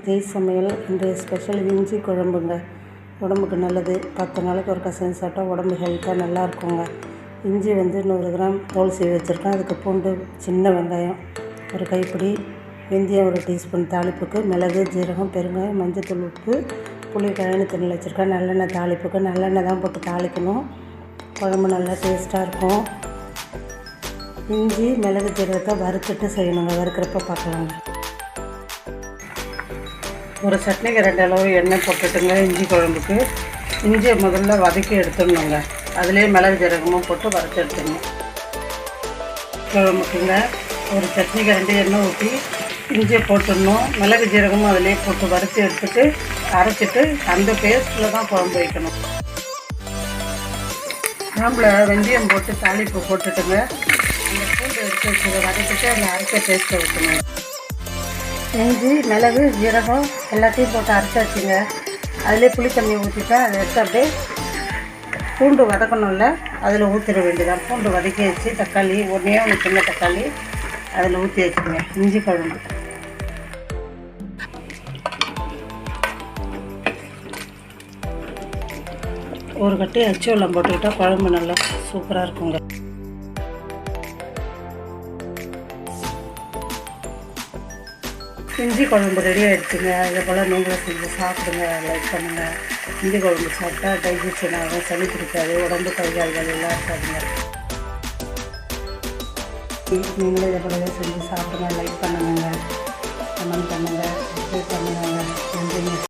ஜெய் சமையல் இன்றைய ஸ்பெஷல் இஞ்சி குழம்புங்க. உடம்புக்கு நல்லது. 10 நாளைக்கு ஒருக்கா செஞ்சு சாப்பிட்டா உடம்பு ஹெல்த்தாக நல்லா இருக்குங்க. இஞ்சி 100 கிராம் தோல் சீவி வச்சுருக்கேன். அதுக்கு பூண்டு, சின்ன வெங்காயம் ஒரு கைப்பிடி, வெந்தயம் 1 டீஸ்பூன் தாளிப்புக்கு, மிளகு, ஜீரகம், பெருங்காயம், மஞ்சத்தூள், உப்பு, புளி கழனி தண்ணியில் வச்சுருக்கேன். நல்லெண்ணெய் தாளிப்புக்கு. நல்லெண்ணெய் தான் போட்டு தாளிக்கணும். குழம்பு நல்லா டேஸ்ட்டாக இருக்கும். இஞ்சி, மிளகு, ஜீரகத்தை வறுத்துட்டு செய்யணுங்க. வறுக்கிறப்ப பார்க்கலாங்க. ஒரு சட்னிக்கு 2 அளவு எண்ணெய் போட்டுட்டுங்க. இஞ்சி குழம்புக்கு இஞ்சியை முதல்ல வதக்கி எடுத்துடணுங்க. அதுலேயே மிளகு ஜீரகமும் போட்டு வறுத்து எடுத்துடணும். குழம்புக்குங்க ஒரு சட்னிக்கு 2 எண்ணெய் ஊற்றி இஞ்சியை போட்டுடணும். மிளகு ஜீரகமும் அதிலே போட்டு வறுத்து எடுத்துட்டு அரைச்சிட்டு அந்த பேஸ்ட்டில் தான் குழம்பு வைக்கணும். குழம்புல வெந்தயம் போட்டு தாளிப்பு போட்டுட்டுங்க. அந்த பூண்டு எடுத்து வச்சு வதக்கிட்டு அந்த அரைச்ச பேஸ்ட்டை ஊற்றணும். இஞ்சி, மிளகு, ஜீரகம் எல்லாத்தையும் போட்டு அரைச்சி வச்சுங்க. அதிலே புளி தண்ணி ஊற்றிட்டா அதை எடுத்து அப்படியே பூண்டு வதக்கணும்ல அதில் ஊற்றிட வேண்டியதான். பூண்டு வதக்கி வச்சு தக்காளி ஒன்றே சின்ன தக்காளி அதில் ஊற்றி வச்சுக்கோங்க. இஞ்சி குழம்பு ஒரு கட்டி அச்சு வெல்லம் போட்டுக்கிட்டால் குழம்பு நல்லா சூப்பராக இருக்குங்க. இஞ்சி குழம்பு ரெடி ஆகிடுச்சுங்க. இதே போல் நீங்களும் செஞ்சு சாப்பிடுங்க. லைக் பண்ணுங்கள். இஞ்சி குழம்பு சாப்பிட்டா டைஜஷன் ஆகும், சளி பிடிக்காது, உடம்பு கை கால்கள் எல்லாம் இருக்காதுங்க. நீங்களும் இதே போலவே செஞ்சு சாப்பிடுங்க. லைக் பண்ணுங்கள், கமெண்ட் பண்ணுங்கள்.